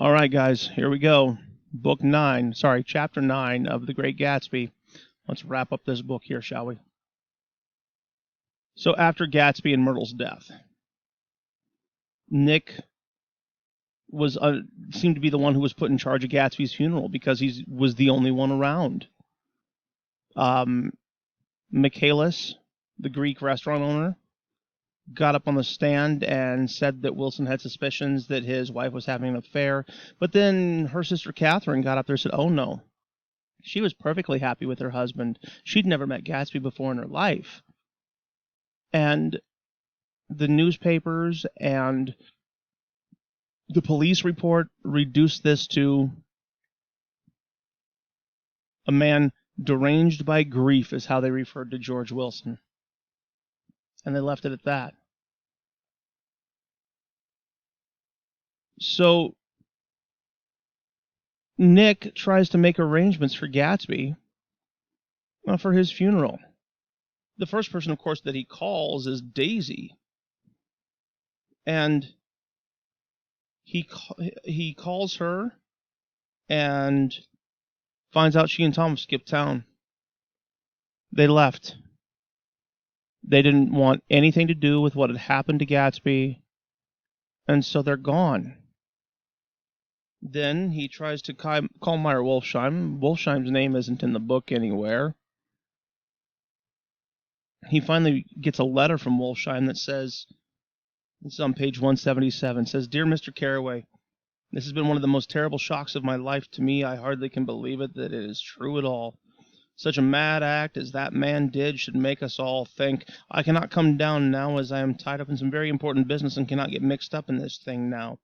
All right, guys, here we go. Chapter 9 of The Great Gatsby. Let's wrap up this book here, shall we? So after Gatsby and Myrtle's death, Nick was seemed to be the one who was put in charge of Gatsby's funeral because he was the only one around. Michaelis, the Greek restaurant owner, got up on the stand and said that Wilson had suspicions that his wife was having an affair. But then her sister Catherine got up there and said, oh no, she was perfectly happy with her husband. She'd never met Gatsby before in her life. And the newspapers and the police report reduced this to a man deranged by grief, is how they referred to George Wilson. And they left it at that. So Nick tries to make arrangements for Gatsby for his funeral. The first person, of course, that he calls is Daisy. And he calls her and finds out she and Tom have skipped town. They left. They didn't want anything to do with what had happened to Gatsby, and so they're gone. Then he tries to call Meyer Wolfsheim. Wolfsheim's name isn't in the book anywhere. He finally gets a letter from Wolfsheim that says, this is on page 177, says, Dear Mr. Carraway, this has been one of the most terrible shocks of my life to me. I hardly can believe it, that it is true at all. Such a mad act as that man did should make us all think. I cannot come down now, as I am tied up in some very important business and cannot get mixed up in this thing now.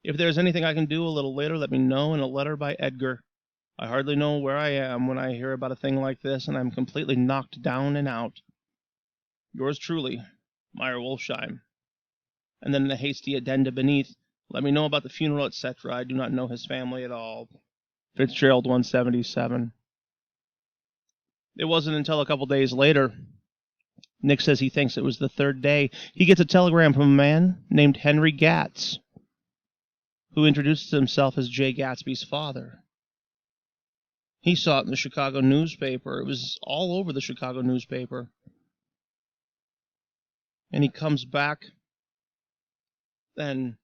If there is anything I can do a little later, let me know in a letter by Edgar. I hardly know where I am when I hear about a thing like this, and I am completely knocked down and out. Yours truly, Meyer Wolfsheim. And then in a hasty addenda beneath, let me know about the funeral, etc. I do not know his family at all. Fitzgerald 177. It wasn't until a couple days later, Nick says he thinks it was the third day, he gets a telegram from a man named Henry Gatz, who introduces himself as Jay Gatsby's father. He saw it in the Chicago newspaper. It was all over the Chicago newspaper. And he comes back and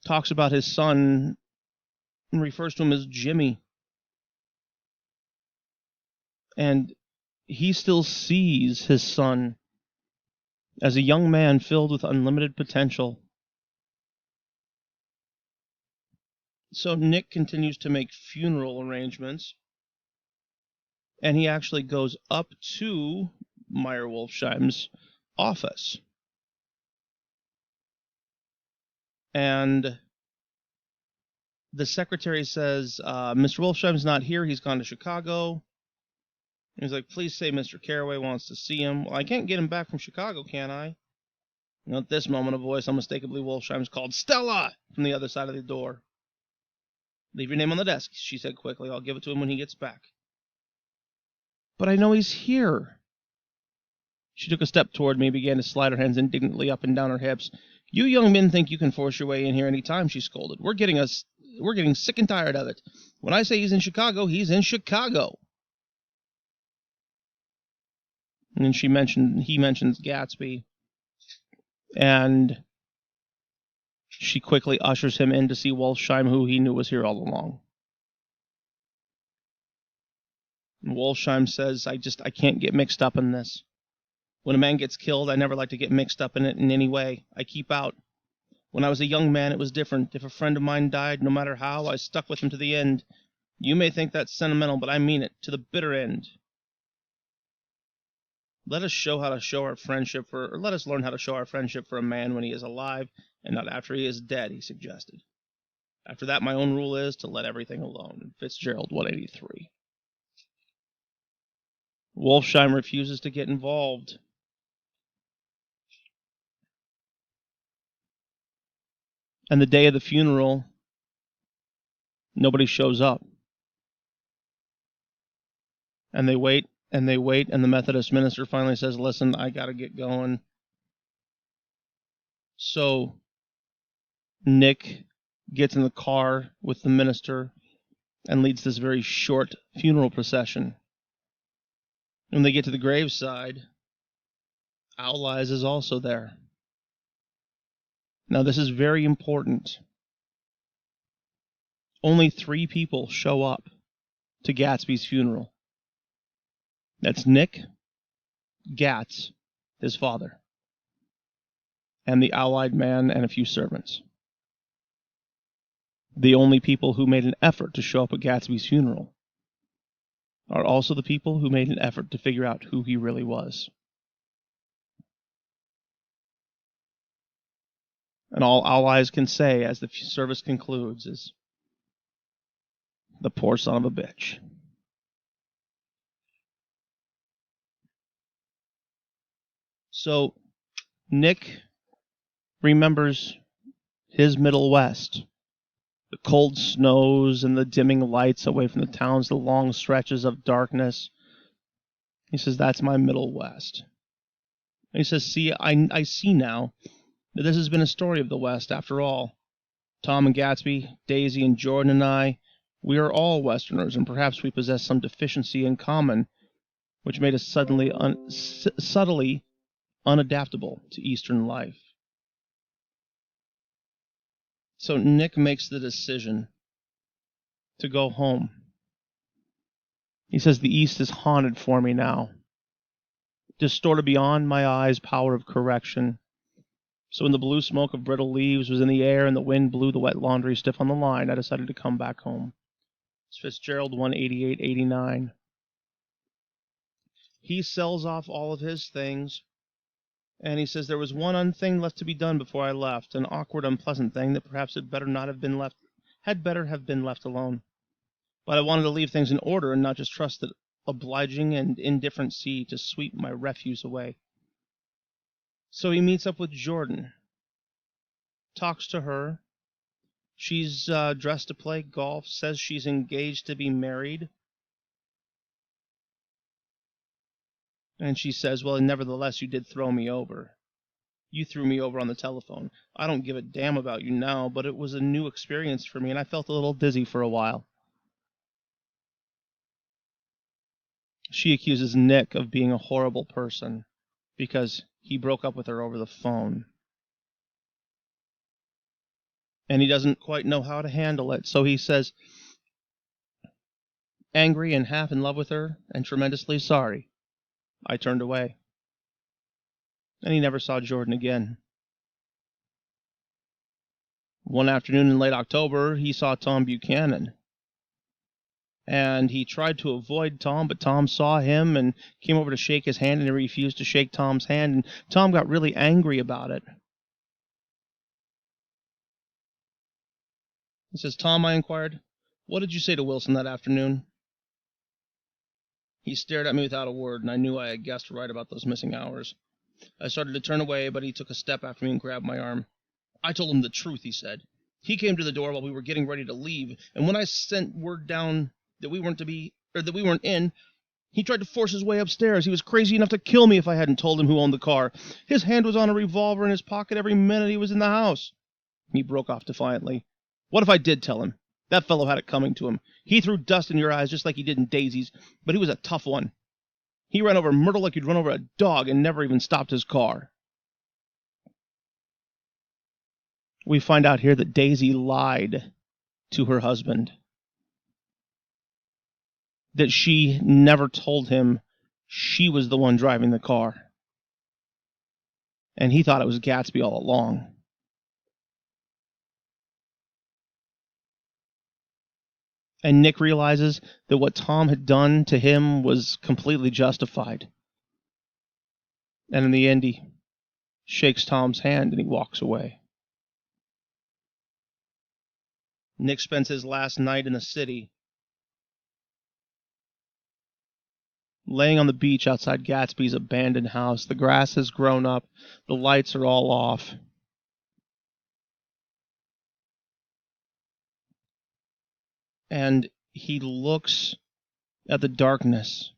talks about his son and refers to him as Jimmy. And he still sees his son as a young man filled with unlimited potential. So Nick continues to make funeral arrangements, and he actually goes up to Meyer Wolfsheim's office. And the secretary says, Mr. Wolfsheim's not here, he's gone to Chicago. And he's like, please say Mr. Carraway wants to see him. Well, I can't get him back from Chicago, can I? And at this moment, a voice unmistakably Wolfsheim's called, Stella! From the other side of the door. Leave your name on the desk, she said quickly. I'll give it to him when he gets back. But I know he's here. She took a step toward me and began to slide her hands indignantly up and down her hips. You young men think you can force your way in here any time, she scolded. We're getting sick and tired of it. When I say he's in Chicago, he's in Chicago. And then he mentions Gatsby. And she quickly ushers him in to see Wolfsheim, who he knew was here all along. And Wolfsheim says, I can't get mixed up in this. When a man gets killed, I never like to get mixed up in it in any way. I keep out. When I was a young man, it was different. If a friend of mine died, no matter how, I stuck with him to the end. You may think that's sentimental, but I mean it, to the bitter end. Let us learn how to show our friendship for a man when he is alive and not after he is dead, he suggested. After that, my own rule is to let everything alone. Fitzgerald 183. Wolfsheim refuses to get involved. And the day of the funeral, nobody shows up. And they wait, and the Methodist minister finally says, listen, I got to get going. So Nick gets in the car with the minister and leads this very short funeral procession. When they get to the graveside, Owl Eyes is also there. Now, this is very important. Only 3 people show up to Gatsby's funeral. That's Nick, Gats, his father, and the owl-eyed man and a few servants. The only people who made an effort to show up at Gatsby's funeral are also the people who made an effort to figure out who he really was. And all Owl Eyes can say as the service concludes is, "The poor son of a bitch." So Nick remembers his Middle West. The cold snows and the dimming lights away from the towns, the long stretches of darkness. He says, "That's my Middle West." And he says, "See, I see now that this has been a story of the West after all. Tom and Gatsby, Daisy and Jordan and I, we are all Westerners, and perhaps we possess some deficiency in common, which made us subtly unadaptable to Eastern life." So Nick makes the decision to go home. He says, "The East is haunted for me now, distorted beyond my eyes' power of correction. So when the blue smoke of brittle leaves was in the air and the wind blew the wet laundry stiff on the line, I decided to come back home." It's Fitzgerald 188-89. He sells off all of his things, and he says, "There was one thing left to be done before I left, an awkward, unpleasant thing that perhaps had better have been left alone. But I wanted to leave things in order and not just trust the obliging and indifferent sea to sweep my refuse away." So he meets up with Jordan, talks to her. She's dressed to play golf, says she's engaged to be married. And she says, "Well, nevertheless, you did throw me over. You threw me over on the telephone. I don't give a damn about you now, but it was a new experience for me, and I felt a little dizzy for a while." She accuses Nick of being a horrible person because he broke up with her over the phone. And he doesn't quite know how to handle it, so he says, angry and half in love with her and tremendously sorry, I turned away. And he never saw Jordan again. One afternoon in late October, he saw Tom Buchanan. And he tried to avoid Tom, but Tom saw him and came over to shake his hand, and he refused to shake Tom's hand, and Tom got really angry about it. He says, "Tom," I inquired, "what did you say to Wilson that afternoon?" He stared at me without a word, and I knew I had guessed right about those missing hours. I started to turn away, but he took a step after me and grabbed my arm. "I told him the truth," he said. "He came to the door while we were getting ready to leave, and when I sent word down that we weren't in, he tried to force his way upstairs. He was crazy enough to kill me if I hadn't told him who owned the car. His hand was on a revolver in his pocket every minute he was in the house." He broke off defiantly. "What if I did tell him? That fellow had it coming to him. He threw dust in your eyes just like he did in Daisy's, but he was a tough one. He ran over Myrtle like you'd run over a dog and never even stopped his car." We find out here that Daisy lied to her husband. That she never told him she was the one driving the car. And he thought it was Gatsby all along. And Nick realizes that what Tom had done to him was completely justified. And in the end, he shakes Tom's hand and he walks away. Nick spends his last night in the city, laying on the beach outside Gatsby's abandoned house. The grass has grown up. The lights are all off. And he looks at the darkness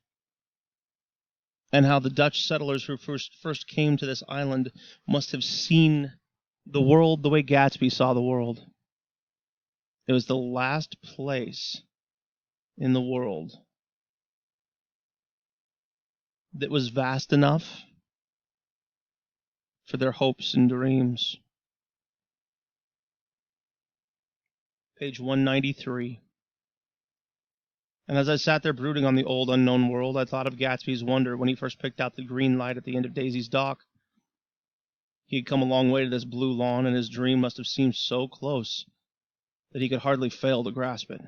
and how the Dutch settlers who first came to this island must have seen The world, the way Gatsby saw the world, it was the last place in the world that was vast enough for their hopes and dreams. Page 193. And as I sat there brooding on the old unknown world, I thought of Gatsby's wonder when he first picked out the green light at the end of Daisy's dock. He had come a long way to this blue lawn, and his dream must have seemed so close that he could hardly fail to grasp it.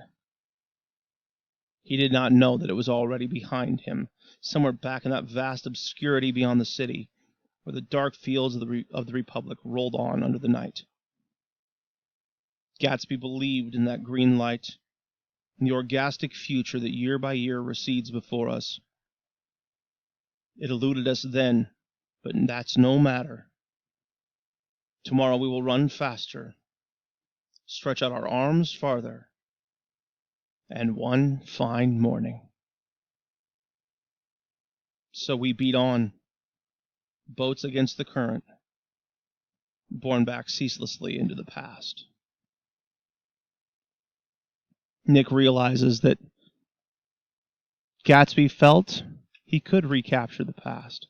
He did not know that it was already behind him, somewhere back in that vast obscurity beyond the city, where the dark fields of the Republic rolled on under the night. Gatsby believed in that green light, in the orgastic future that year by year recedes before us. It eluded us then, but that's no matter. Tomorrow we will run faster, stretch out our arms farther, and one fine morning. So we beat on, boats against the current, borne back ceaselessly into the past. Nick realizes that Gatsby felt he could recapture the past.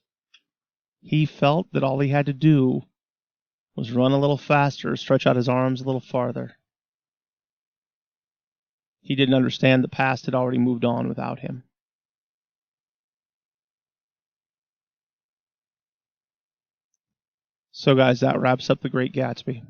He felt that all he had to do was run a little faster, stretch out his arms a little farther. He didn't understand the past had already moved on without him. So guys, that wraps up The Great Gatsby.